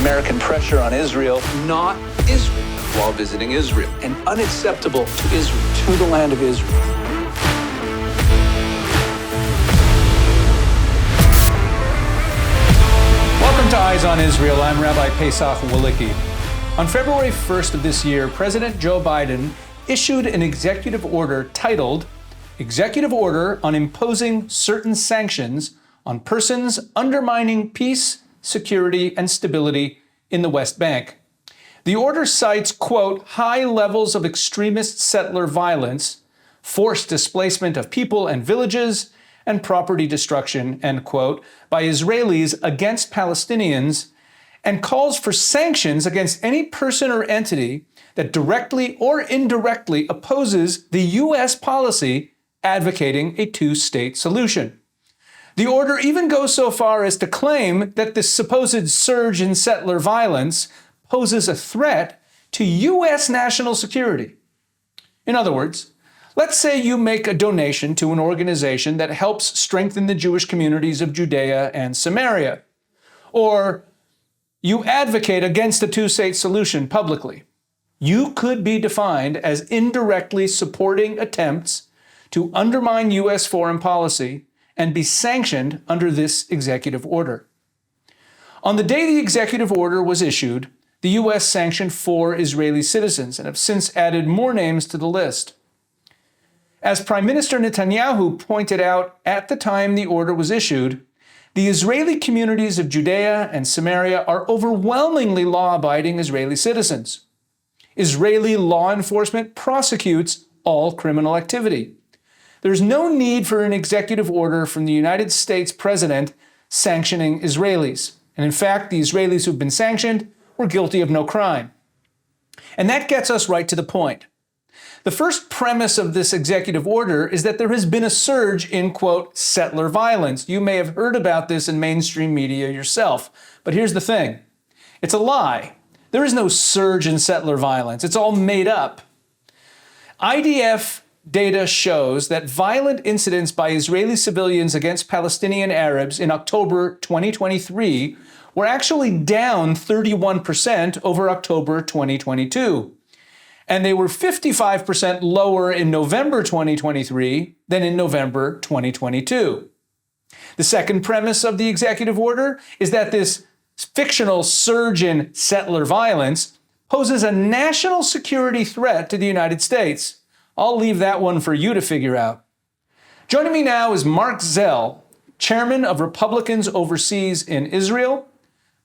American pressure on Israel, not Israel, while visiting Israel, and unacceptable to Israel, to the land of Israel. Welcome to Eyes on Israel. I'm Rabbi Pesach Walicki. On February 1st of this year, President Joe Biden issued an executive order titled Executive Order on Imposing Certain Sanctions on Persons Undermining Peace, Security, and Stability in the West Bank. The order cites, quote, high levels of extremist settler violence, forced displacement of people and villages, and property destruction, end quote, by Israelis against Palestinians, and calls for sanctions against any person or entity that directly or indirectly opposes the U.S. policy advocating a two-state solution. The order even goes so far as to claim that this supposed surge in settler violence poses a threat to U.S. national security. In other words, let's say you make a donation to an organization that helps strengthen the Jewish communities of Judea and Samaria, or you advocate against a two-state solution publicly. You could be defined as indirectly supporting attempts to undermine U.S. foreign policy and be sanctioned under this executive order. On the day the executive order was issued, the U.S. sanctioned 4 Israeli citizens and have since added more names to the list. As Prime Minister Netanyahu pointed out at the time the order was issued, the Israeli communities of Judea and Samaria are overwhelmingly law-abiding Israeli citizens. Israeli law enforcement prosecutes all criminal activity. There's no need for an executive order from the United States president sanctioning Israelis. And in fact, the Israelis who've been sanctioned were guilty of no crime. And that gets us right to the point. The first premise of this executive order is that there has been a surge in, quote, settler violence. You may have heard about this in mainstream media yourself. But here's the thing. It's a lie. There is no surge in settler violence. It's all made up. IDF data shows that violent incidents by Israeli civilians against Palestinian Arabs in October 2023 were actually down 31% over October 2022. And they were 55% lower in November 2023 than in November 2022. The second premise of the executive order is that this fictional surge in settler violence poses a national security threat to the United States. I'll leave that one for you to figure out. Joining me now is Mark Zell, chairman of Republicans Overseas in Israel,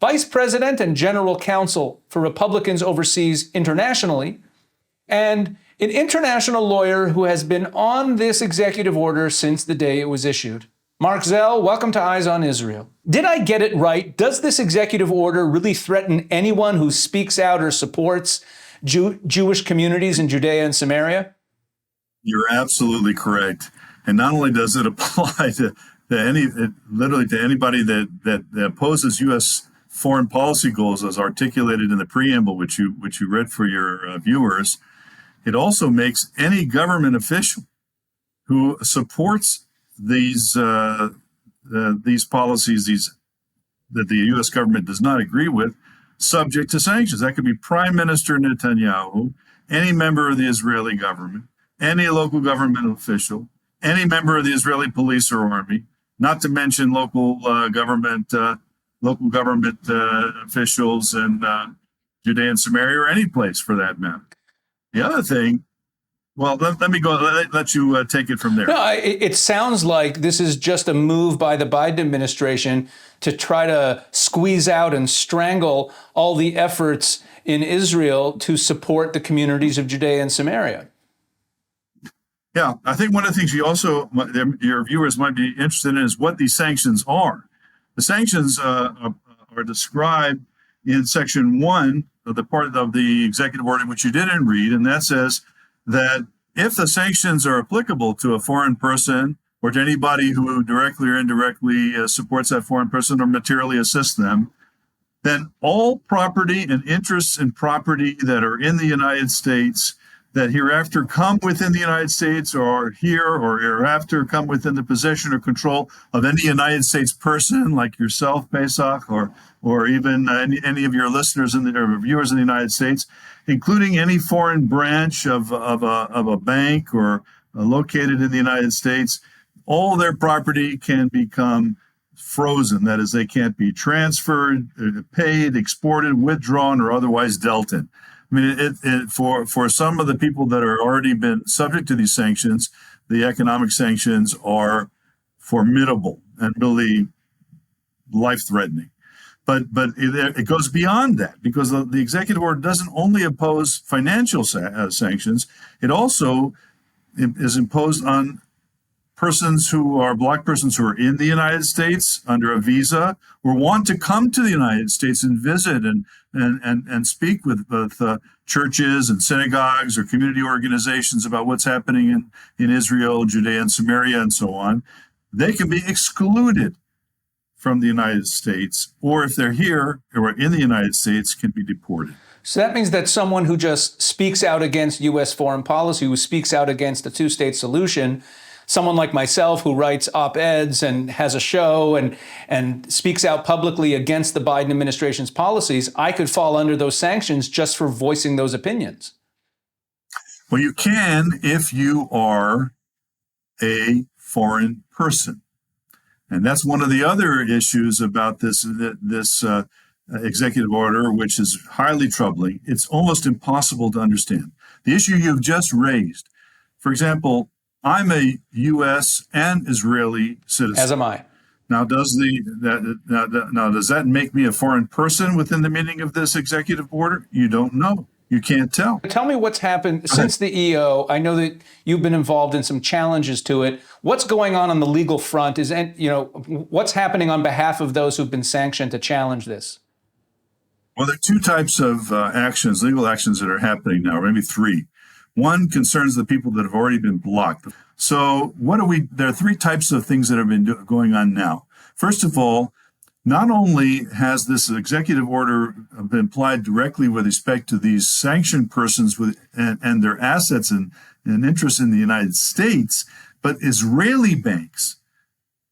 vice president and general counsel for Republicans Overseas internationally, and an international lawyer who has been on this executive order since the day it was issued. Mark Zell, welcome to Eyes on Israel. Did I get it right? Does this executive order really threaten anyone who speaks out or supports Jewish communities in Judea and Samaria? You're absolutely correct. And not only does it apply to anybody that opposes U.S. foreign policy goals as articulated in the preamble, which you read for your viewers, it also makes any government official who supports these policies that the U.S. government does not agree with subject to sanctions. That could be Prime Minister Netanyahu, any member of the Israeli government, any local government official, any member of the Israeli police or army, not to mention local government officials in Judea and Samaria, or any place for that matter. The other thing, well, let me go. Let you take it from there. No, it sounds like this is just a move by the Biden administration to try to squeeze out and strangle all the efforts in Israel to support the communities of Judea and Samaria. Yeah, I think one of the things your viewers might be interested in is what these sanctions are. The sanctions are described in Section 1 of the part of the executive order, which you didn't read, and that says that if the sanctions are applicable to a foreign person or to anybody who directly or indirectly supports that foreign person or materially assists them, then all property and interests in property that are in the United States that hereafter come within the United States or here or hereafter come within the possession or control of any United States person like yourself, Pesach, or even any of your listeners or viewers in the United States, including any foreign branch of a bank or located in the United States, all their property can become frozen. That is, they can't be transferred, paid, exported, withdrawn, or otherwise dealt in. I mean, for some of the people that are already been subject to these sanctions, the economic sanctions are formidable and really life-threatening. But it goes beyond that, because the executive order doesn't only impose financial sanctions, it also is imposed on black persons who are in the United States under a visa or want to come to the United States and visit and speak with churches and synagogues or community organizations about what's happening in Israel, Judea and Samaria and so on. They can be excluded from the United States, or if they're here or in the United States, can be deported. So that means that someone who just speaks out against U.S. foreign policy, who speaks out against a two-state solution, someone like myself who writes op-eds and has a show and speaks out publicly against the Biden administration's policies, I could fall under those sanctions just for voicing those opinions. Well, you can if you are a foreign person. And that's one of the other issues about this executive order, which is highly troubling. It's almost impossible to understand. The issue you've just raised, for example, I'm a U.S. and Israeli citizen. As am I. Now, does that make me a foreign person within the meaning of this executive order? You don't know. You can't tell. Tell me what's happened since the EO. I know that you've been involved in some challenges to it. What's going on the legal front? What's happening on behalf of those who've been sanctioned to challenge this? Well, there are two types of legal actions that are happening now, or maybe three. One concerns the people that have already been blocked. So there are three types of things that have been going on now. First of all, not only has this executive order been applied directly with respect to these sanctioned persons and their assets and interests in the United States, but Israeli banks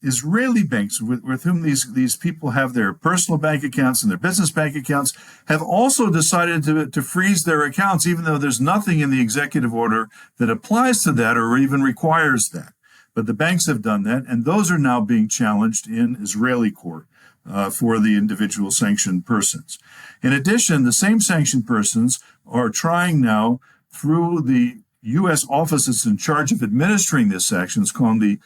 with whom these people have their personal bank accounts and their business bank accounts have also decided to freeze their accounts, even though there's nothing in the executive order that applies to that or even requires that. But the banks have done that, and those are now being challenged in Israeli court for the individual sanctioned persons. In addition, the same sanctioned persons are trying now through the U.S. office that's in charge of administering these sanctions, called the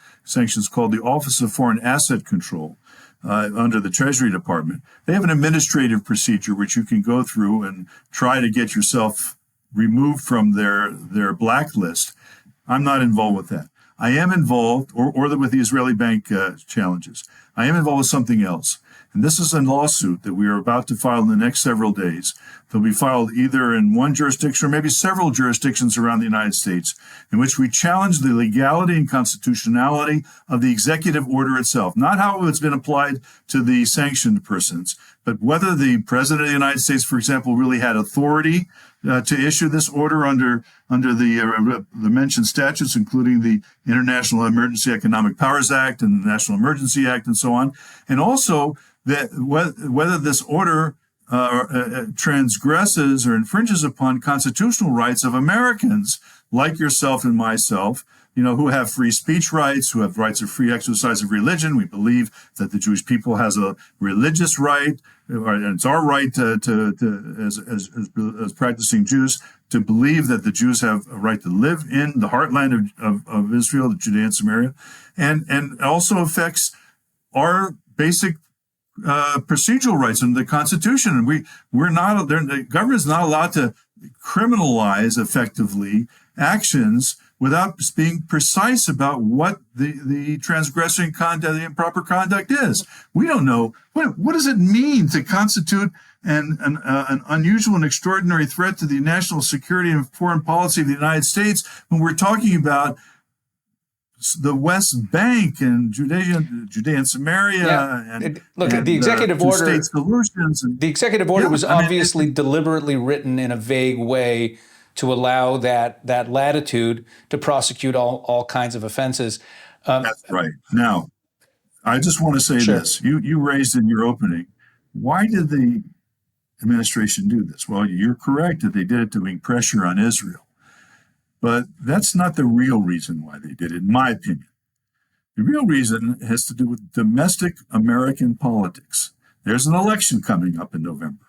Office of Foreign Asset Control under the Treasury Department. They have an administrative procedure which you can go through and try to get yourself removed from their blacklist. I'm not involved with that. I am involved, or with the Israeli bank challenges. I am involved with something else. And this is a lawsuit that we are about to file in the next several days. They'll be filed either in one jurisdiction or maybe several jurisdictions around the United States, in which we challenge the legality and constitutionality of the executive order itself, not how it's been applied to the sanctioned persons, but whether the President of the United States, for example, really had authority to issue this order under the mentioned statutes, including the International Emergency Economic Powers Act and the National Emergency Act and so on, and also that whether this order transgresses or infringes upon constitutional rights of Americans like yourself and myself, who have free speech rights, who have rights of free exercise of religion. We believe that the Jewish people has a religious right, and it's our right as practicing Jews to believe that the Jews have a right to live in the heartland of Israel, the Judea and Samaria, and it also affects our basic procedural rights under the Constitution. And the government is not allowed to criminalize effectively actions without being precise about what the transgressing conduct, the improper conduct is. We don't know. What does it mean to constitute an unusual and extraordinary threat to the national security and foreign policy of the United States when we're talking about the West Bank and Judea and Samaria the executive order, state solutions. The executive order was obviously deliberately written in a vague way to allow that latitude to prosecute all kinds of offenses. That's right. Now, I just want to say Sure. this. You raised in your opening, why did the administration do this? Well, you're correct that they did it to bring pressure on Israel. But that's not the real reason why they did it, in my opinion. The real reason has to do with domestic American politics. There's an election coming up in November,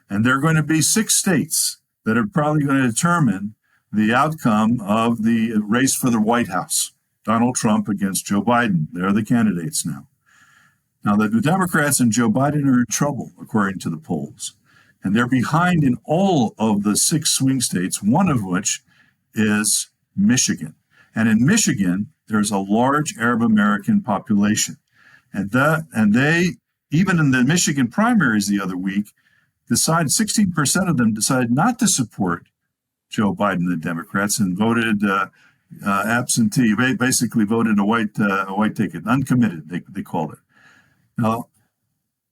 and there are going to be 6 states that are probably going to determine the outcome of the race for the White House. Donald Trump against Joe Biden. They're the candidates now. Now, the Democrats and Joe Biden are in trouble, according to the polls. And they're behind in all of the 6 swing states, one of which is Michigan. And in Michigan, there's a large Arab American population. And they, even in the Michigan primaries the other week, 16% of them decided not to support Joe Biden and the Democrats and voted absentee, basically voted a white ticket, uncommitted, they called it. Now,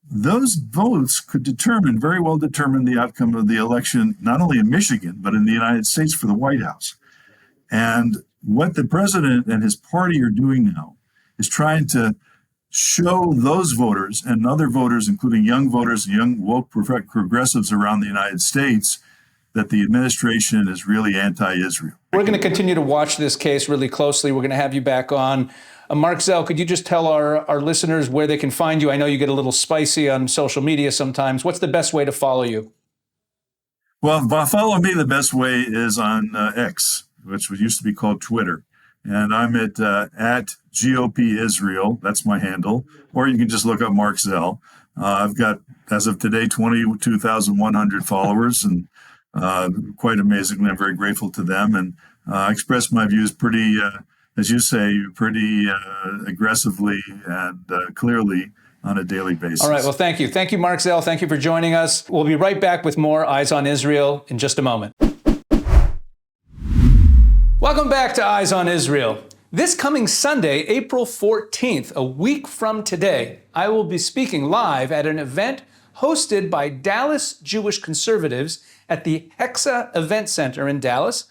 those votes could very well determine the outcome of the election, not only in Michigan, but in the United States for the White House. And what the president and his party are doing now is trying to show those voters and other voters, including young voters and young woke progressives around the United States, that the administration is really anti-Israel. We're going to continue to watch this case really closely. We're going to have you back on. Mark Zell, could you just tell our listeners where they can find you? I know you get a little spicy on social media sometimes. What's the best way to follow you? Well, follow me, the best way is on X, which used to be called Twitter. And I'm at GOP Israel. That's my handle. Or you can just look up Mark Zell. I've got, as of today, 22,100 followers, and quite amazingly, I'm very grateful to them. And I express my views pretty, as you say, pretty aggressively and clearly on a daily basis. All right. Well, thank you. Thank you, Mark Zell. Thank you for joining us. We'll be right back with more Eyes on Israel in just a moment. Welcome back to Eyes on Israel. This coming Sunday, April 14th, a week from today, I will be speaking live at an event hosted by Dallas Jewish conservatives at the Hexa Event Center in Dallas.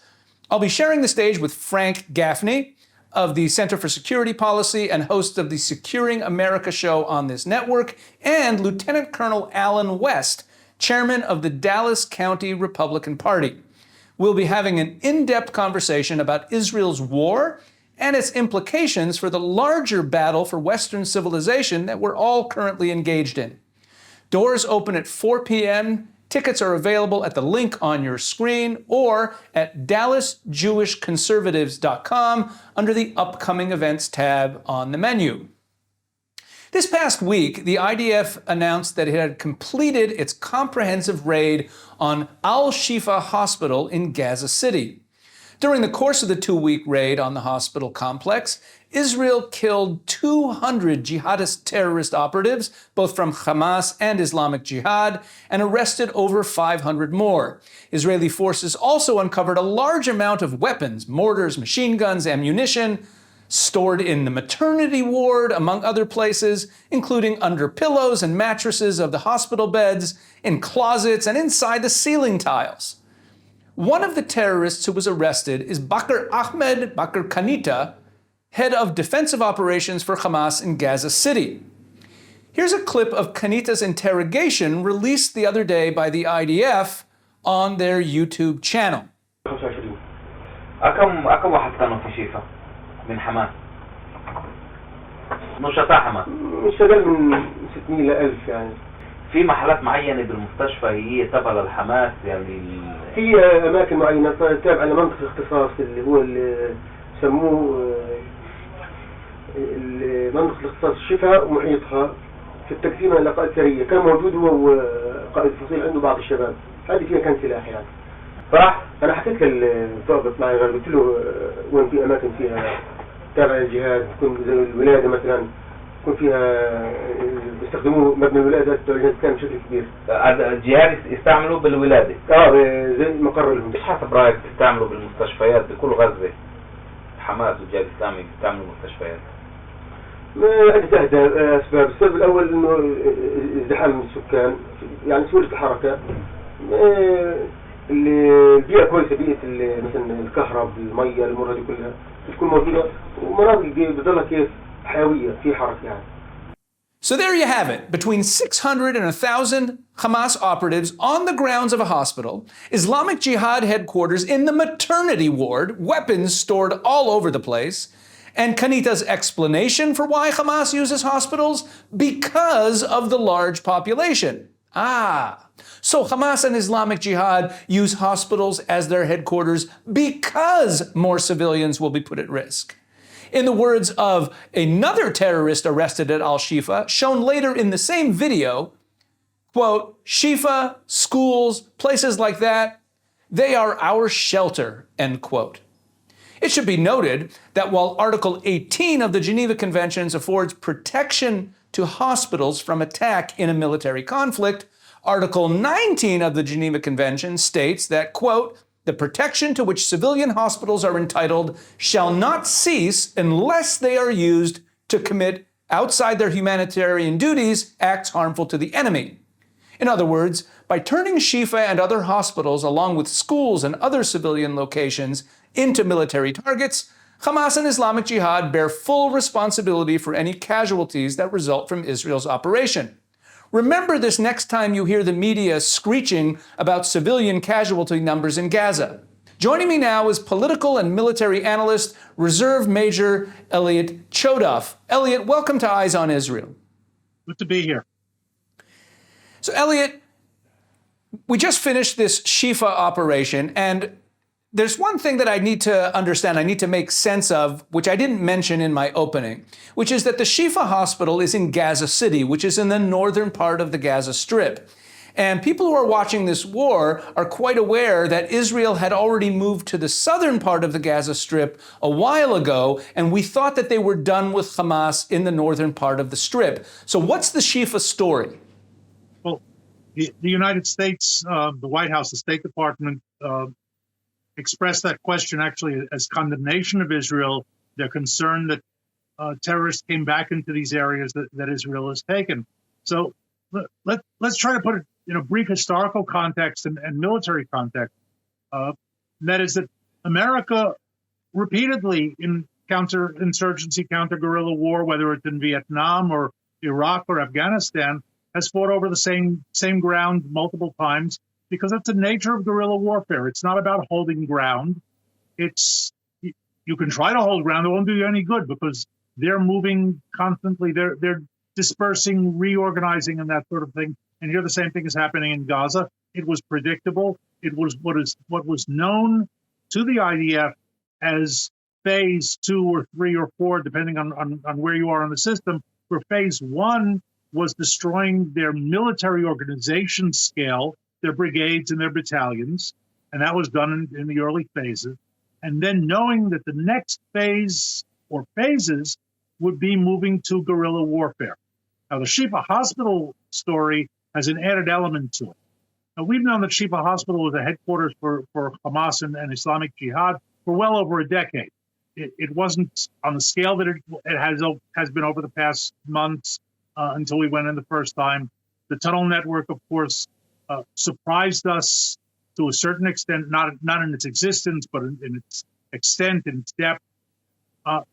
I'll be sharing the stage with Frank Gaffney of the Center for Security Policy and host of the Securing America show on this network, and Lieutenant Colonel Alan West, chairman of the Dallas County Republican Party. We'll be having an in-depth conversation about Israel's war and its implications for the larger battle for Western civilization that we're all currently engaged in. Doors open at 4 p.m. Tickets are available at the link on your screen or at dallasjewishconservatives.com under the Upcoming Events tab on the menu. This past week, the IDF announced that it had completed its comprehensive raid on Al-Shifa Hospital in Gaza City. During the course of the 2-week raid on the hospital complex, Israel killed 200 jihadist terrorist operatives, both from Hamas and Islamic Jihad, and arrested over 500 more. Israeli forces also uncovered a large amount of weapons, mortars, machine guns, ammunition, stored in the maternity ward, among other places, including under pillows and mattresses of the hospital beds, in closets, and inside the ceiling tiles. One of the terrorists who was arrested is Bakr Ahmed Bakr Kanita, head of defensive operations for Hamas in Gaza City. Here's a clip of Kanita's interrogation released the other day by the IDF on their YouTube channel. كم واحد كانوا في شيفا من حماس نشطاء حماس مش أقل من 600 ل 1000 يعني. في محلات معينة بالمستشفى هي تبع للحماس يعني في أماكن معينة تابعة لمنطقة الاختصاص اللي هو اللي سموه منطقة الاختصاص الشفاء ومحيطها في التقسيمة لقائد سرية كان موجود هو وقائد فصيل عنده بعض الشباب هذه فيها كان سلاح يعني. فراح أنا حكيت للضابط معي قلت له وين في أماكن فيها تابعة للجهاد تكون زي الولادة مثلا يكون فيها بيستخدموه مبنى الولادة كان بشكل كبير. الجهاد يستعملوا بالولادة. زي مقر لهم. ايش حسب رأيك تستعملوا بالمستشفيات بكل غزة؟ حماس والجهاد الإسلامي بيستعملوا المستشفيات. عدة أسباب. السبب الأول إنه ازدحام السكان يعني سهولة الحركة. البيئة كويسة، بيئة مثلا الكهرب، المية، المرة دي كلها بتكون موجودة، ومناطق دي بتضلها كيف حيوية في حركة يعني. So there you have it. Between 600 and 1,000 Hamas operatives on the grounds of a hospital, Islamic Jihad headquarters in the maternity ward, weapons stored all over the place, and Kanita's explanation for why Hamas uses hospitals? Because of the large population. So Hamas and Islamic Jihad use hospitals as their headquarters because more civilians will be put at risk. In the words of another terrorist arrested at Al-Shifa, shown later in the same video, quote, Shifa, schools, places like that, they are our shelter, end quote. It should be noted that while Article 18 of the Geneva Conventions affords protection to hospitals from attack in a military conflict, Article 19 of the Geneva Convention states that, quote, the protection to which civilian hospitals are entitled shall not cease unless they are used to commit outside their humanitarian duties acts harmful to the enemy. In other words, by turning Shifa and other hospitals along with schools and other civilian locations into military targets, Hamas and Islamic Jihad bear full responsibility for any casualties that result from Israel's operation. Remember this next time you hear the media screeching about civilian casualty numbers in Gaza. Joining me now is political and military analyst, Reserve Major Elliot Chodoff. Elliot, welcome to Eyes on Israel. Good to be here. So, Elliot, we just finished this Shifa operation, and there's one thing that I need to understand, I need to make sense of, which I didn't mention in my opening, which is that the Shifa hospital is in Gaza City, which is in the northern part of the Gaza Strip. And people who are watching this war are quite aware that Israel had already moved to the southern part of the Gaza Strip a while ago, and we thought that they were done with Hamas in the northern part of the Strip. So what's the Shifa story? Well, the United States, the White House, the State Department, expressed that question actually as condemnation of Israel. They're concerned that terrorists came back into these areas that Israel has taken. So let's try to put it in a brief historical context and military context. That is that America repeatedly in counterinsurgency, counter-guerrilla war, whether it's in Vietnam or Iraq or Afghanistan, has fought over the same ground multiple times, because that's the nature of guerrilla warfare. It's not about holding ground. It's, you can try to hold ground, it won't do you any good because they're moving constantly. They're dispersing, reorganizing, and that sort of thing. And here the same thing is happening in Gaza. It was predictable. It was what was known to the IDF as phase 2 or 3 or 4, depending on where you are on the system, where phase 1 was destroying their military organization scale, their brigades and their battalions, and that was done in the early phases. And then knowing that the next phase or phases would be moving to guerrilla warfare. Now, the Shifa Hospital story has an added element to it. Now, we've known that Shifa Hospital was a headquarters for Hamas and Islamic Jihad for well over a decade. It wasn't on the scale that it has been over the past months until we went in the first time. The tunnel network, of course, surprised us to a certain extent, not in its existence, but in its extent and its depth.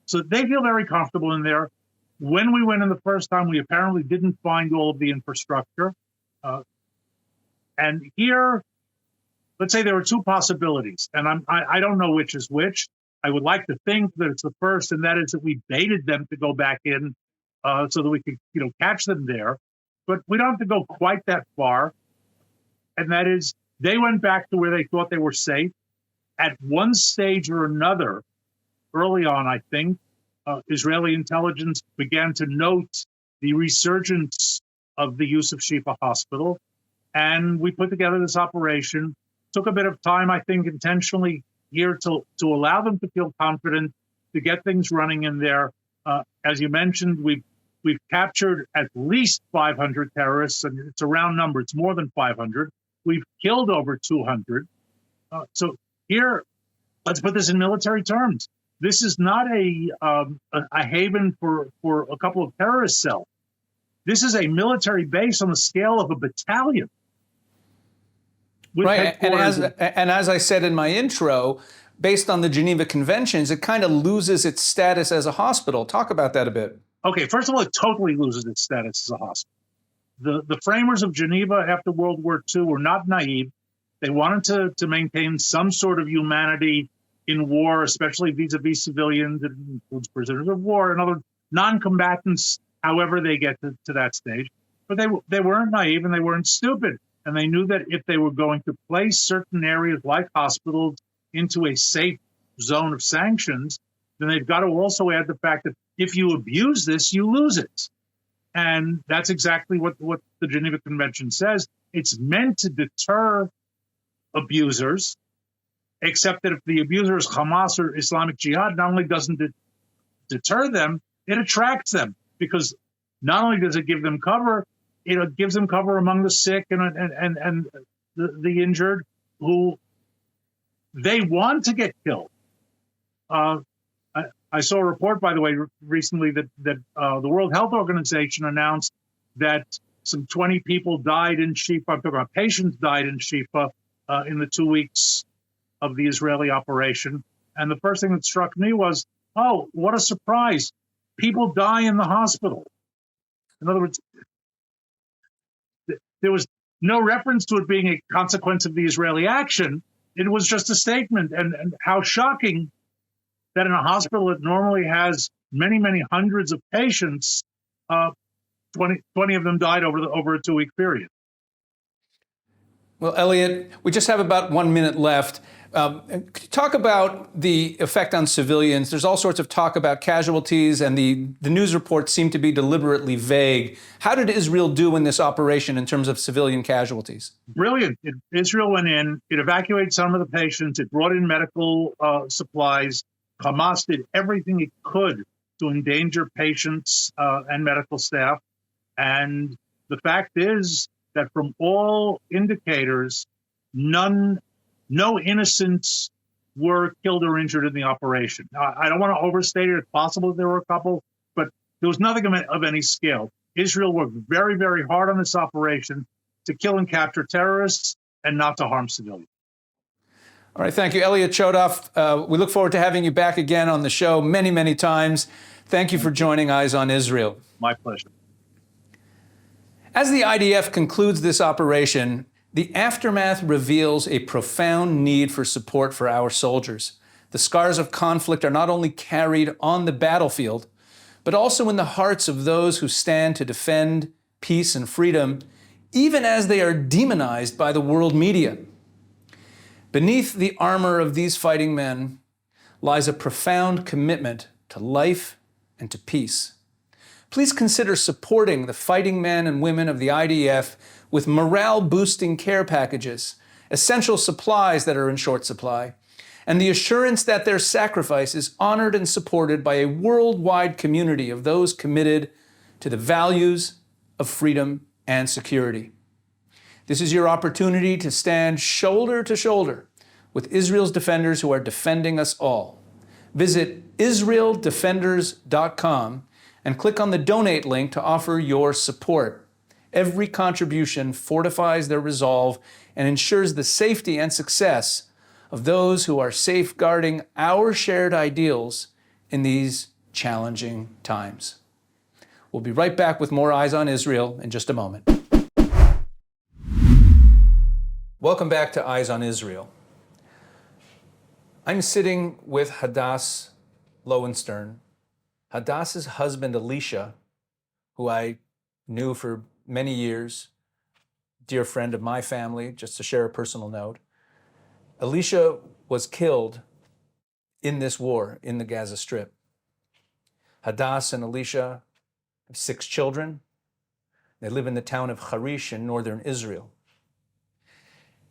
So they feel very comfortable in there. When we went in the first time, we apparently didn't find all of the infrastructure. And here, let's say there were two possibilities, and I don't know which is which. I would like to think that it's the first, and that is that we baited them to go back in so that we could, catch them there. But we don't have to go quite that far. And that is, they went back to where they thought they were safe. At one stage or another, early on, I think, Israeli intelligence began to note the resurgence of the use of Shifa Hospital. And we put together this operation. Took a bit of time, I think, intentionally here to allow them to feel confident, to get things running in there. As you mentioned, we've captured at least 500 terrorists, and it's a round number. It's more than 500. We've killed over 200. So here, let's put this in military terms. This is not a haven for a couple of terrorist cells. This is a military base on the scale of a battalion. with Right, headquarters. and as I said in my intro, based on the Geneva Conventions, it kind of loses its status as a hospital. Talk about that a bit. Okay, first of all, it totally loses its status as a hospital. The framers of Geneva after World War II were not naive. They wanted to maintain some sort of humanity in war, especially vis-a-vis civilians. It includes prisoners of war and other non-combatants, however they get to that stage. But they weren't naive and they weren't stupid. And they knew that if they were going to place certain areas like hospitals into a safe zone of sanctions, then they've got to also add the fact that if you abuse this, you lose it. And that's exactly what the Geneva Convention says. It's meant to deter abusers, except that if the abuser is Hamas or Islamic Jihad, not only doesn't it deter them, it attracts them, because not only does it give them cover, it gives them cover among the sick and the injured who they want to get killed. I saw a report, by the way, recently that the World Health Organization announced that some 20 people died in Shifa. I'm talking about patients died in Shifa in the 2 weeks of the Israeli operation. And the first thing that struck me was, oh, what a surprise. People die in the hospital. In other words, there was no reference to it being a consequence of the Israeli action. It was just a statement. And how shocking that in a hospital that normally has many, many hundreds of patients, 20 of them died over a 2-week period. Well, Elliot, we just have about 1 minute left. Could you talk about the effect on civilians? There's all sorts of talk about casualties, and the news reports seem to be deliberately vague. How did Israel do in this operation in terms of civilian casualties? Brilliant. Israel went in, it evacuated some of the patients, it brought in medical supplies. Hamas did everything it could to endanger patients and medical staff. And the fact is that from all indicators, no innocents were killed or injured in the operation. Now, I don't want to overstate it. It's possible that there were a couple, but there was nothing of any scale. Israel worked very, very hard on this operation to kill and capture terrorists and not to harm civilians. All right, thank you, Elliot Chodoff. We look forward to having you back again on the show many, many times. Thank you for joining Eyes on Israel. My pleasure. As the IDF concludes this operation, the aftermath reveals a profound need for support for our soldiers. The scars of conflict are not only carried on the battlefield, but also in the hearts of those who stand to defend peace and freedom, even as they are demonized by the world media. Beneath the armor of these fighting men lies a profound commitment to life and to peace. Please consider supporting the fighting men and women of the IDF with morale-boosting care packages, essential supplies that are in short supply, and the assurance that their sacrifice is honored and supported by a worldwide community of those committed to the values of freedom and security. This is your opportunity to stand shoulder to shoulder with Israel's defenders who are defending us all. Visit IsraelDefenders.com and click on the donate link to offer your support. Every contribution fortifies their resolve and ensures the safety and success of those who are safeguarding our shared ideals in these challenging times. We'll be right back with more Eyes on Israel in just a moment. Welcome back to Eyes on Israel. I'm sitting with Hadass Lowenstern, Hadass's husband, Elisha, who I knew for many years, dear friend of my family, just to share a personal note. Elisha was killed in this war in the Gaza Strip. Hadass and Elisha have 6 children. They live in the town of Harish in northern Israel.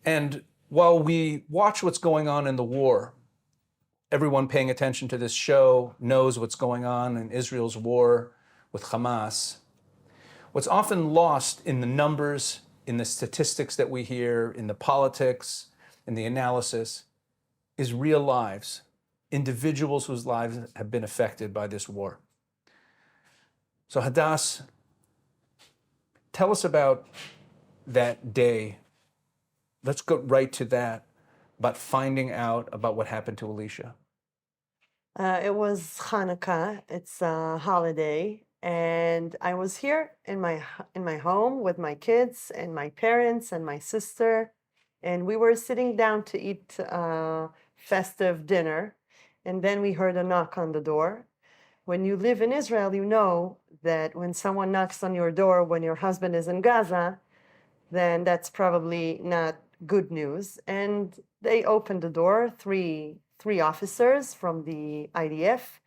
And while we watch what's going on in the war, everyone paying attention to this show knows what's going on in Israel's war with Hamas. What's often lost in the numbers, in the statistics that we hear, in the politics, in the analysis, is real lives, individuals whose lives have been affected by this war. So Hadass, tell us about that day let's go right to that, about finding out about what happened to Elisha. It was Hanukkah. It's a holiday, and I was here in my home with my kids and my parents and my sister, and we were sitting down to eat festive dinner, and then we heard a knock on the door. When you live in Israel, you know that when someone knocks on your door when your husband is in Gaza, then that's probably not good news. And they opened the door, three officers from the IDF.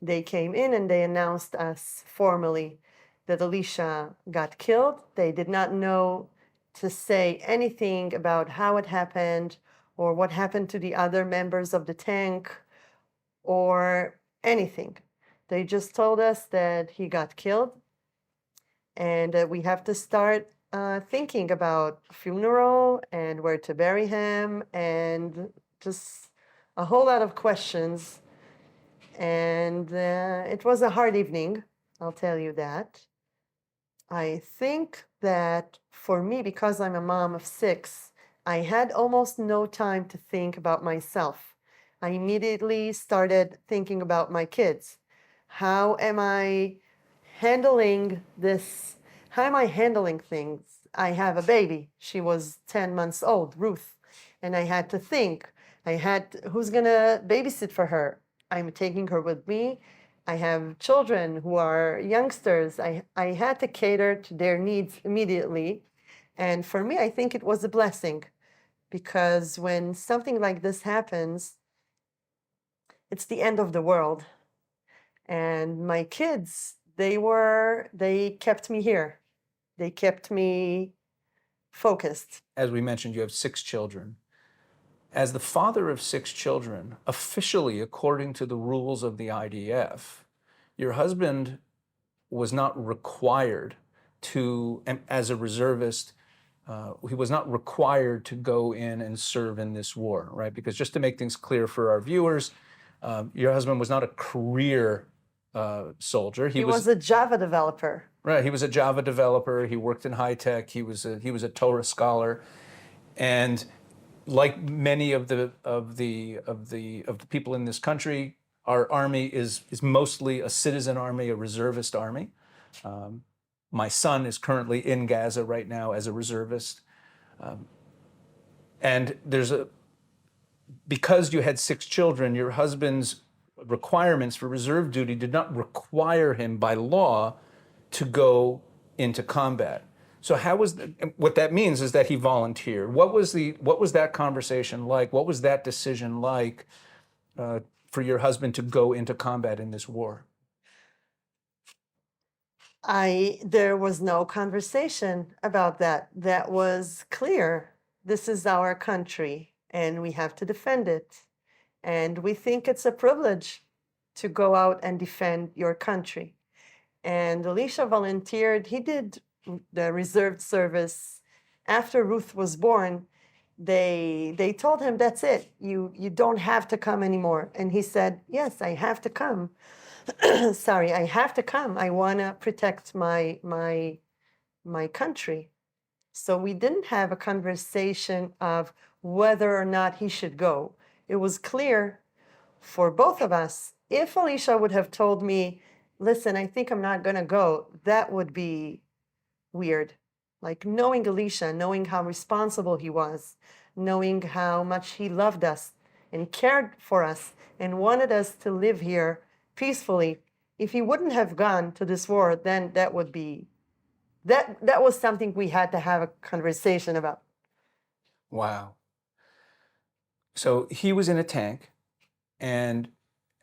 They came in and they announced us formally that Elisha got killed. They did not know to say anything about how it happened or what happened to the other members of the tank or anything. They just told us that he got killed and that we have to start thinking about funeral and where to bury him and just a whole lot of questions. And it was a hard evening, I'll tell you that. I think that for me, because I'm a mom of 6, I had almost no time to think about myself. I immediately started thinking about my kids. How am I handling this? How am I handling things? I have a baby. She was 10 months old, Ruth, and I had to think. Who's gonna babysit for her? I'm taking her with me. I have children who are youngsters. I had to cater to their needs immediately. And for me, I think it was a blessing because when something like this happens, it's the end of the world. And my kids, they kept me here. They kept me focused. As we mentioned, you have 6 children. As the father of 6 children, officially according to the rules of the IDF, your husband was not required to, as a reservist, he was not required to go in and serve in this war, right? Because just to make things clear for our viewers, your husband was not a career soldier. He was a Java developer. Right, he was a Java developer. He worked in high tech. He was a Torah scholar, and like many of the people in this country, our army is mostly a citizen army, a reservist army. My son is currently in Gaza right now as a reservist, and because you had 6 children, your husband's requirements for reserve duty did not require him by law to go into combat. So what that means is that he volunteered. What was that conversation like? What was that decision like for your husband to go into combat in this war? There was no conversation about that. That was clear. This is our country and we have to defend it. And we think it's a privilege to go out and defend your country. And Elisha volunteered. He did the reserve service. After Ruth was born, they told him, that's it. You don't have to come anymore. And he said, yes, I have to come. Sorry, I have to come. I want to protect my country. So we didn't have a conversation of whether or not he should go. It was clear for both of us. If Elisha would have told me, listen, I think I'm not going to go, that would be weird. Like knowing Elisha, knowing how responsible he was, knowing how much he loved us and cared for us and wanted us to live here peacefully. If he wouldn't have gone to this war, then that would be, that was something we had to have a conversation about. Wow. So he was in a tank, and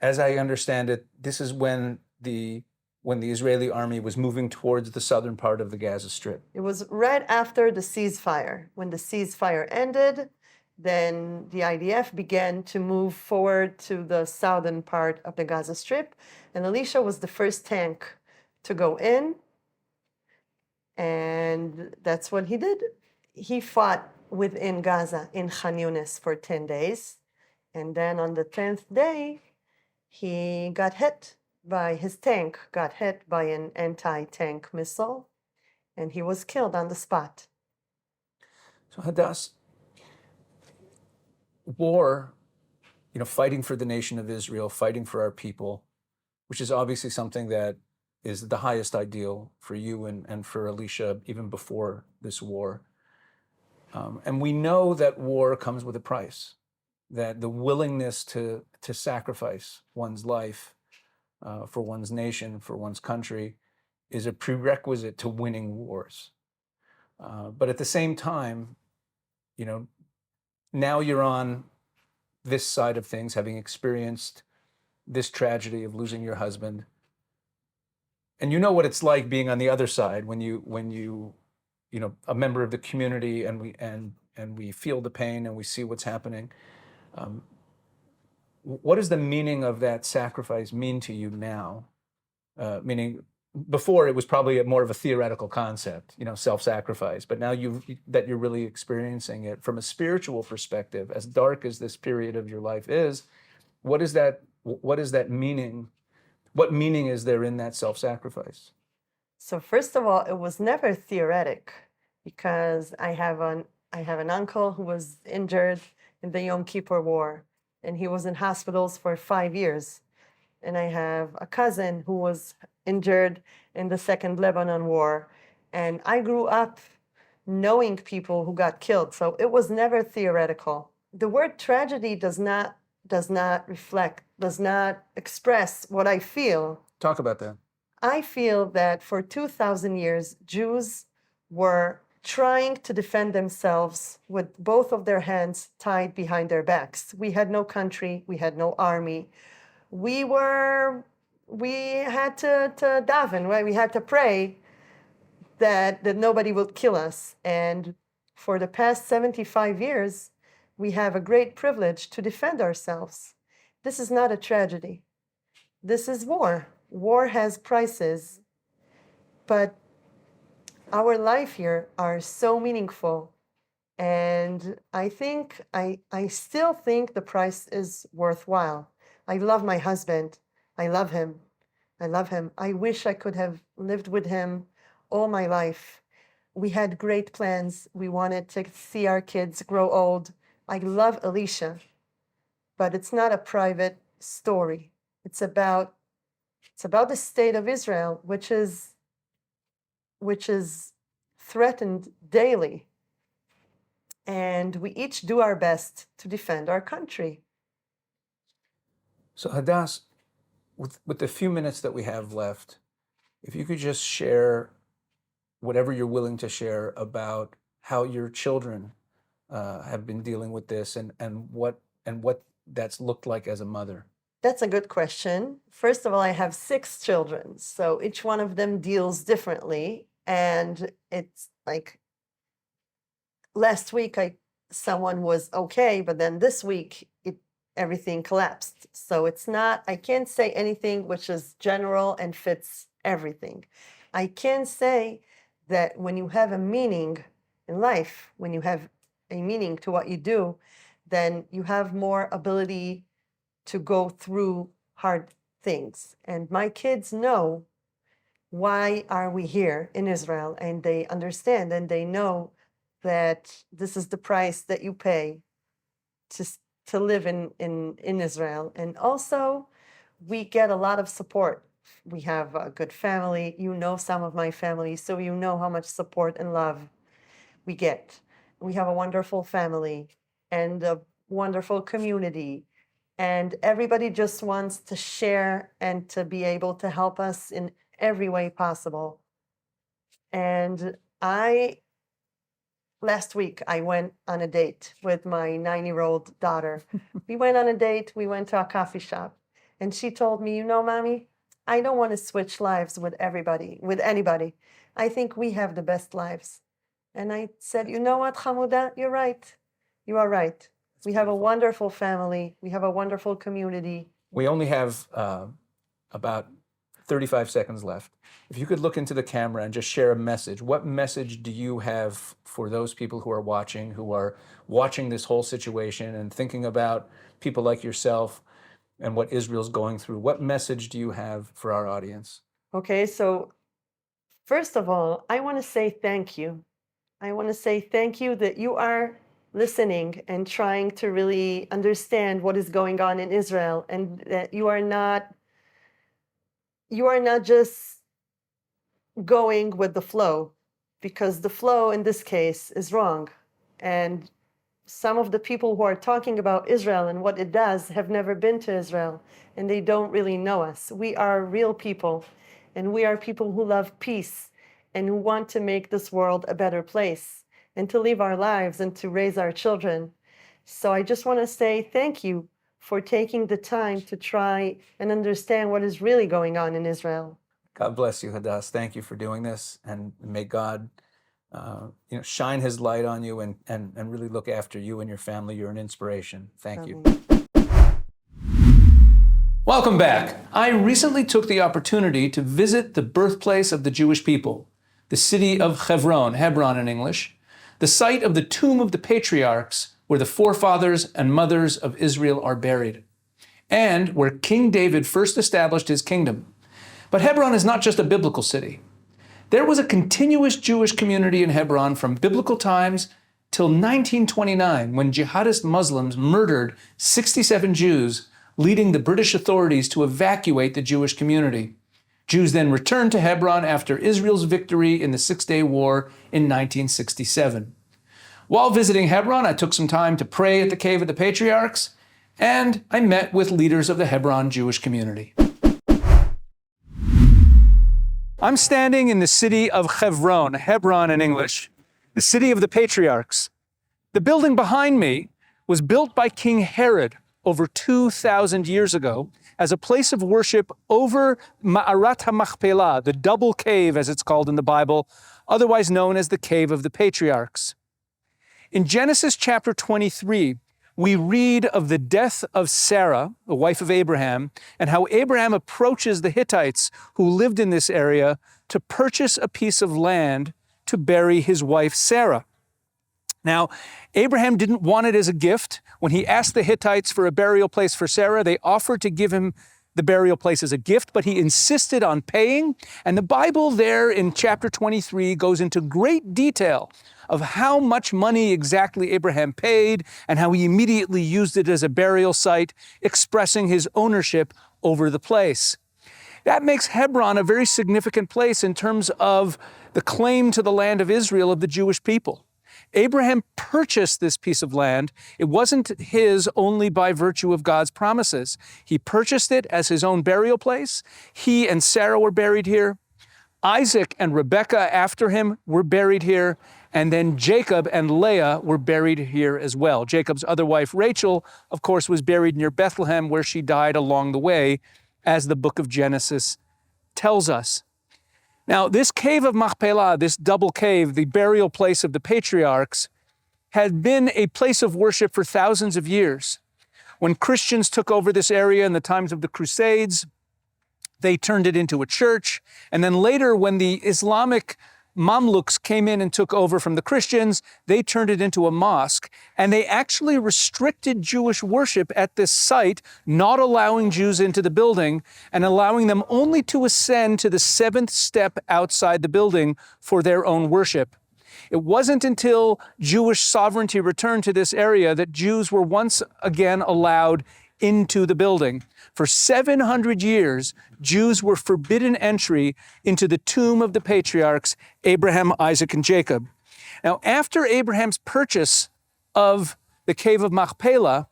as I understand it, this is when the Israeli army was moving towards the southern part of the Gaza Strip. It was right after the ceasefire. When the ceasefire ended, then the IDF began to move forward to the southern part of the Gaza Strip, and Elisha was the first tank to go in, and that's what he did. He fought within Gaza in Khan Yunis for 10 days, and then on the 10th day, he got hit by his tank, got hit by an anti-tank missile, and he was killed on the spot. So Hadass, war, fighting for the nation of Israel, fighting for our people, which is obviously something that is the highest ideal for you and for Alicia even before this war. And we know that war comes with a price, that the willingness to sacrifice one's life for one's nation, for one's country, is a prerequisite to winning wars. But at the same time, now you're on this side of things, having experienced this tragedy of losing your husband, and you know what it's like being on the other side when you a member of the community, and we feel the pain and we see what's happening. What does the meaning of that sacrifice mean to you now? Meaning, before it was probably more of a theoretical concept, self-sacrifice, but now that you're really experiencing it from a spiritual perspective, as dark as this period of your life is, what is that meaning? What meaning is there in that self-sacrifice? So first of all, it was never theoretic, because I have an uncle who was injured in the Yom Kippur War, and he was in hospitals for 5 years. And I have a cousin who was injured in the Second Lebanon War. And I grew up knowing people who got killed. So it was never theoretical. The word tragedy does not express what I feel. Talk about that. I feel that for 2,000 years, Jews were trying to defend themselves with both of their hands tied behind their backs. We had no country, we had no army. We had to daven, right? We had to pray that nobody would kill us. And for the past 75 years, we have a great privilege to defend ourselves. This is not a tragedy. This is war. War has prices, but our life here are so meaningful. And I still think the price is worthwhile. I love my husband. I love him. I wish I could have lived with him all my life. We had great plans. We wanted to see our kids grow old. I love Alicia, but it's not a private story. It's about the state of Israel, which is threatened daily. And we each do our best to defend our country. So Hadass, with the few minutes that we have left, if you could just share whatever you're willing to share about how your children have been dealing with this, and what that's looked like as a mother. That's a good question. First of all, I have 6 children, so each one of them deals differently. And it's like last week, someone was okay, but then this week, everything collapsed. So I can't say anything which is general and fits everything. I can say that when you have a meaning in life, when you have a meaning to what you do, then you have more ability to go through hard things. And my kids know why are we here in Israel, and they understand and they know that this is the price that you pay to live in Israel. And also, we get a lot of support. We have a good family. You know some of my family, so you know how much support and love we get. We have a wonderful family and a wonderful community. And everybody just wants to share and to be able to help us in every way possible. And last week, I went on a date with my 9-year-old daughter. We went on a date, we went to a coffee shop, and she told me, Mommy, I don't want to switch lives with anybody. I think we have the best lives. And I said, you know what, Hamuda, you're right. You are right. We have a wonderful family. We have a wonderful community. We only have about 35 seconds left. If you could look into the camera and just share a message, what message do you have for those people who are watching this whole situation and thinking about people like yourself and what Israel's going through? What message do you have for our audience? Okay, so first of all, I want to say thank you. I want to say thank you that you are listening and trying to really understand what is going on in Israel, and that you are not just going with the flow, because the flow in this case is wrong. And some of the people who are talking about Israel and what it does have never been to Israel, and they don't really know us. We are real people, and we are people who love peace and who want to make this world a better place and to live our lives and to raise our children. So I just want to say thank you for taking the time to try and understand what is really going on in Israel. God bless you, Hadass. Thank you for doing this, and may God shine his light on you and really look after you and your family. You're an inspiration. Thank you. Welcome back. I recently took the opportunity to visit the birthplace of the Jewish people, the city of Hebron in English, the site of the tomb of the patriarchs where the forefathers and mothers of Israel are buried, and where King David first established his kingdom. But Hebron is not just a biblical city. There was a continuous Jewish community in Hebron from biblical times till 1929, when jihadist Muslims murdered 67 Jews, leading the British authorities to evacuate the Jewish community. Jews then returned to Hebron after Israel's victory in the Six-Day War in 1967. While visiting Hebron, I took some time to pray at the Cave of the Patriarchs, and I met with leaders of the Hebron Jewish community. I'm standing in the city of Hebron in English, the city of the patriarchs. The building behind me was built by King Herod over 2,000 years ago as a place of worship over Ma'arat HaMachpelah, the double cave as it's called in the Bible, otherwise known as the Cave of the Patriarchs. In Genesis chapter 23, we read of the death of Sarah, the wife of Abraham, and how Abraham approaches the Hittites who lived in this area to purchase a piece of land to bury his wife Sarah. Now, Abraham didn't want it as a gift. When he asked the Hittites for a burial place for Sarah, they offered to give him the burial place as a gift, but he insisted on paying. And the Bible there in chapter 23 goes into great detail of how much money exactly Abraham paid and how he immediately used it as a burial site, expressing his ownership over the place. That makes Hebron a very significant place in terms of the claim to the land of Israel of the Jewish people. Abraham purchased this piece of land. It wasn't his only by virtue of God's promises. He purchased it as his own burial place. He and Sarah were buried here. Isaac and Rebekah after him were buried here. And then Jacob and Leah were buried here as well. Jacob's other wife, Rachel, of course, was buried near Bethlehem, where she died along the way, as the book of Genesis tells us. Now, this cave of Machpelah, this double cave, the burial place of the patriarchs, had been a place of worship for thousands of years. When Christians took over this area in the times of the Crusades, they turned it into a church. And then later, when the Islamic Mamluks came in and took over from the Christians, they turned it into a mosque, and they actually restricted Jewish worship at this site, not allowing Jews into the building and allowing them only to ascend to the seventh step outside the building for their own worship. It wasn't until Jewish sovereignty returned to this area that Jews were once again allowed into the building. For 700 years, Jews were forbidden entry into the tomb of the patriarchs, Abraham, Isaac, and Jacob. Now, after Abraham's purchase of the cave of Machpelah,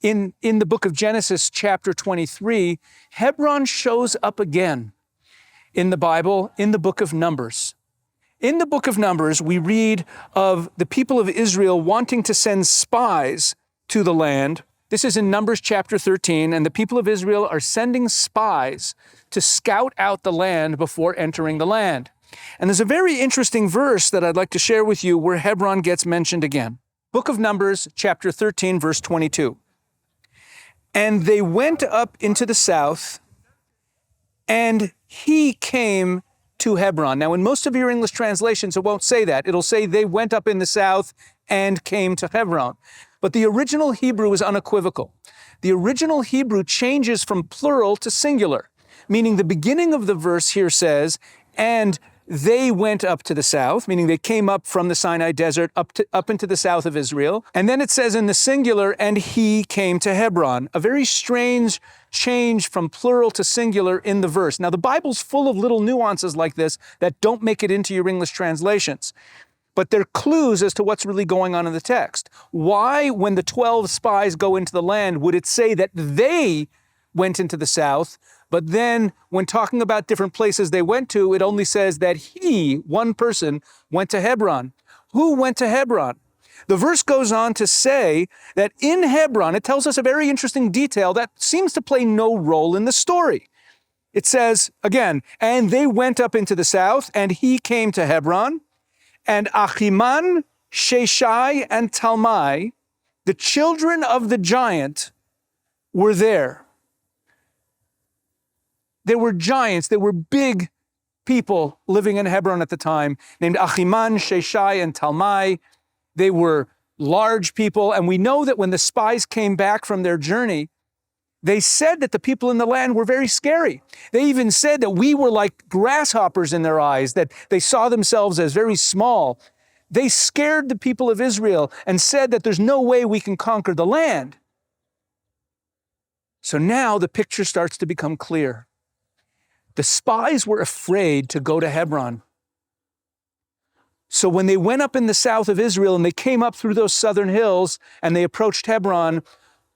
in the book of Genesis, chapter 23, Hebron shows up again in the Bible, in the book of Numbers. In the book of Numbers, we read of the people of Israel wanting to send spies to the land. This is in Numbers chapter 13, and the people of Israel are sending spies to scout out the land before entering the land. And there's a very interesting verse that I'd like to share with you where Hebron gets mentioned again. Book of Numbers, chapter 13, verse 22. And they went up into the south, and he came to Hebron. Now, in most of your English translations, it won't say that. It'll say they went up in the south and came to Hebron. But the original Hebrew is unequivocal. The original Hebrew changes from plural to singular, meaning the beginning of the verse here says, and they went up to the south, meaning they came up from the Sinai desert up into the south of Israel. And then it says in the singular, and he came to Hebron. A very strange change from plural to singular in the verse. Now, the Bible's full of little nuances like this that don't make it into your English translations. But they're clues as to what's really going on in the text. Why, when the 12 spies go into the land, would it say that they went into the south, but then when talking about different places they went to, it only says that he, one person, went to Hebron? Who went to Hebron? The verse goes on to say that in Hebron, it tells us a very interesting detail that seems to play no role in the story. It says, again, and they went up into the south, and he came to Hebron, and Achiman, Sheshai, and Talmai, the children of the giant, were there. There were giants, there were big people living in Hebron at the time, named Achiman, Sheshai, and Talmai. They were large people, and we know that when the spies came back from their journey, they said that the people in the land were very scary. They even said that we were like grasshoppers in their eyes, that they saw themselves as very small. They scared the people of Israel and said that there's no way we can conquer the land. So now the picture starts to become clear. The spies were afraid to go to Hebron. So when they went up in the south of Israel and they came up through those southern hills and they approached Hebron,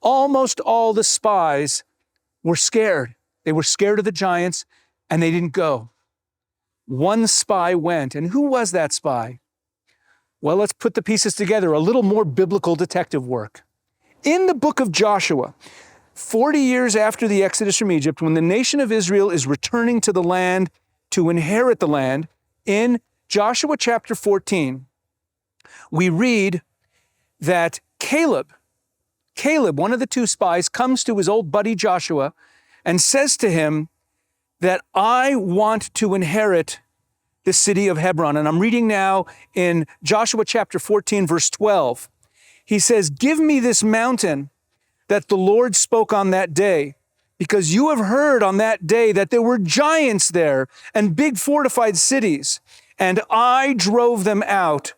almost all the spies were scared. They were scared of the giants and they didn't go. One spy went. And who was that spy? Well, let's put the pieces together, a little more biblical detective work. In the book of Joshua, 40 years after the Exodus from Egypt, when the nation of Israel is returning to the land to inherit the land, in Joshua chapter 14, we read that Caleb, one of the two spies, comes to his old buddy Joshua and says to him that I want to inherit the city of Hebron. And I'm reading now in Joshua chapter 14, verse 12. He says, give me this mountain that the Lord spoke on that day, because you have heard on that day that there were giants there and big fortified cities, and I drove them out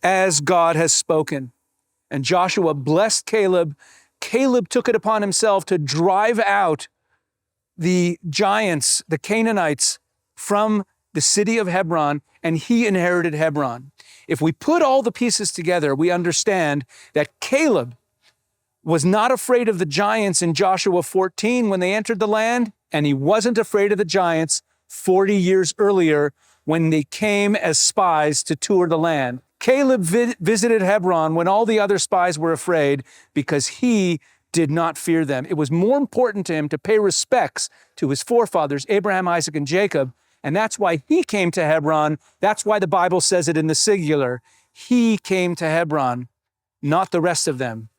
as God has spoken. And Joshua blessed Caleb. Caleb took it upon himself to drive out the giants, the Canaanites, from the city of Hebron, and he inherited Hebron. If we put all the pieces together, we understand that Caleb was not afraid of the giants in Joshua 14 when they entered the land, and he wasn't afraid of the giants 40 years earlier when they came as spies to tour the land. Caleb visited Hebron when all the other spies were afraid because he did not fear them. It was more important to him to pay respects to his forefathers, Abraham, Isaac, and Jacob, and that's why he came to Hebron. That's why the Bible says it in the singular. He came to Hebron, not the rest of them.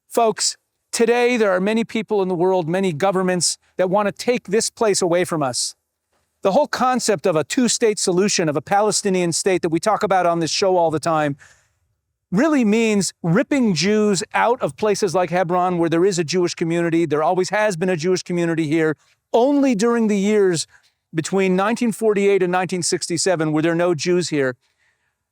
Folks, today there are many people in the world, many governments that want to take this place away from us. The whole concept of a two-state solution, of a Palestinian state that we talk about on this show all the time, really means ripping Jews out of places like Hebron where there is a Jewish community. There always has been a Jewish community here. Only during the years between 1948 and 1967 were there no Jews here.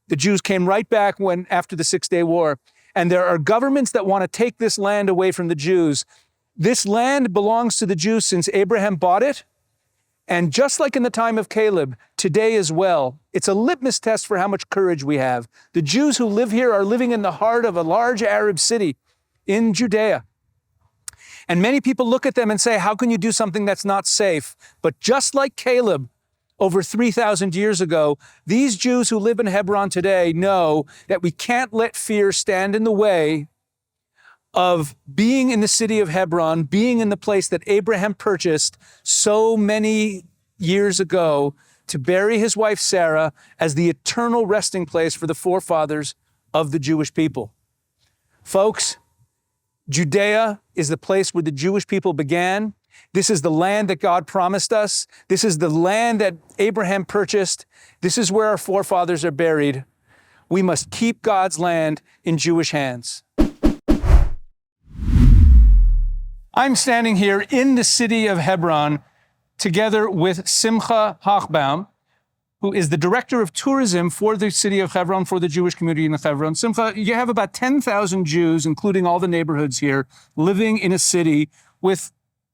The Jews came right back after the Six-Day War. And there are governments that want to take this land away from the Jews. This land belongs to the Jews since Abraham bought it. And just like in the time of Caleb, today as well, it's a litmus test for how much courage we have. The Jews who live here are living in the heart of a large Arab city in Judea. And many people look at them and say, how can you do something that's not safe? But just like Caleb, over 3,000 years ago, these Jews who live in Hebron today know that we can't let fear stand in the way of being in the city of Hebron, being in the place that Abraham purchased so many years ago to bury his wife Sarah as the eternal resting place for the forefathers of the Jewish people. Folks, Judea is the place where the Jewish people began. This is the land that God promised us. This is the land that Abraham purchased. This is where our forefathers are buried. We must keep God's land in Jewish hands. I'm standing here in the city of Hebron together with Simcha Hochbaum, who is the director of tourism for the city of Hebron, for the Jewish community in Hebron. Simcha, you have about 10,000 Jews, including all the neighborhoods here, living in a city with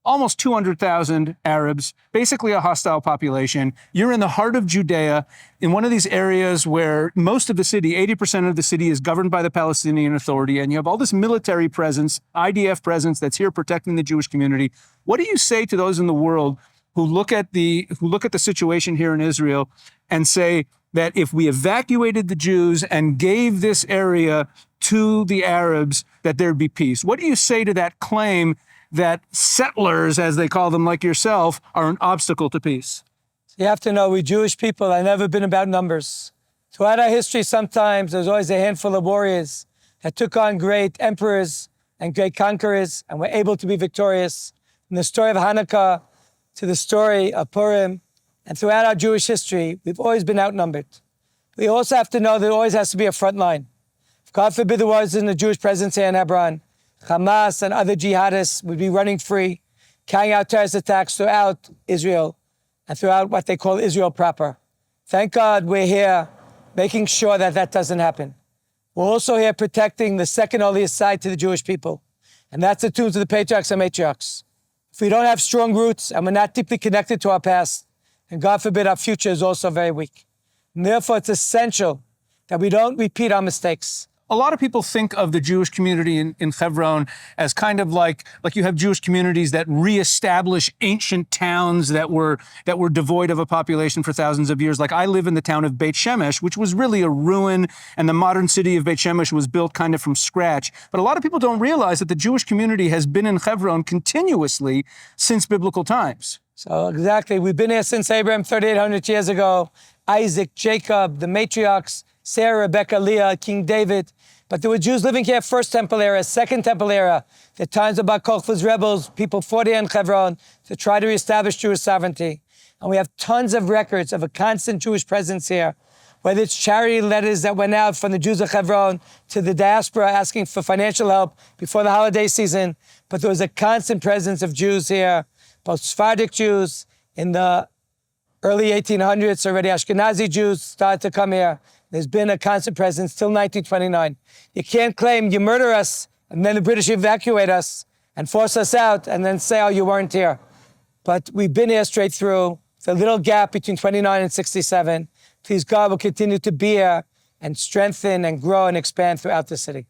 almost 200,000 Arabs, basically a hostile population. You're in the heart of Judea, in one of these areas where most of the city, 80% of the city, is governed by the Palestinian Authority, and you have all this military presence, IDF presence that's here protecting the Jewish community. What do you say to those in the world who look at the situation here in Israel and say that if we evacuated the Jews and gave this area to the Arabs, that there'd be peace? What do you say to that claim that settlers, as they call them, like yourself, are an obstacle to peace? You have to know, we Jewish people have never been about numbers. Throughout our history, sometimes there's always a handful of warriors that took on great emperors and great conquerors and were able to be victorious. From the story of Hanukkah to the story of Purim, and throughout our Jewish history, we've always been outnumbered. We also have to know there always has to be a front line. If God forbid there wasn't a Jewish presence here in Hebron, Hamas and other jihadists would be running free, carrying out terrorist attacks throughout Israel and throughout what they call Israel proper. Thank God we're here making sure that that doesn't happen. We're also here protecting the second holiest side to the Jewish people, and that's the tombs of the patriarchs and matriarchs. If we don't have strong roots and we're not deeply connected to our past, and God forbid our future is also very weak. And therefore, it's essential that we don't repeat our mistakes. A lot of people think of the Jewish community in Hebron as kind of like you have Jewish communities that reestablish ancient towns that were devoid of a population for thousands of years. Like I live in the town of Beit Shemesh, which was really a ruin, and the modern city of Beit Shemesh was built kind of from scratch. But a lot of people don't realize that the Jewish community has been in Hebron continuously since biblical times. So exactly, we've been here since Abraham 3,800 years ago, Isaac, Jacob, the matriarchs, Sarah, Rebecca, Leah, King David. But there were Jews living here first temple era, second temple era. The times of Bar Kokhba's rebels, people fought here in Hebron to try to reestablish Jewish sovereignty. And we have tons of records of a constant Jewish presence here, whether it's charity letters that went out from the Jews of Hebron to the diaspora asking for financial help before the holiday season. But there was a constant presence of Jews here, both Sephardic Jews. In the early 1800s, already Ashkenazi Jews started to come here. There's been a constant presence till 1929. You can't claim you murder us and then the British evacuate us and force us out and then say, oh, you weren't here. But we've been here straight through. The little gap between 29 and 67. Please God will continue to be here and strengthen and grow and expand throughout the city.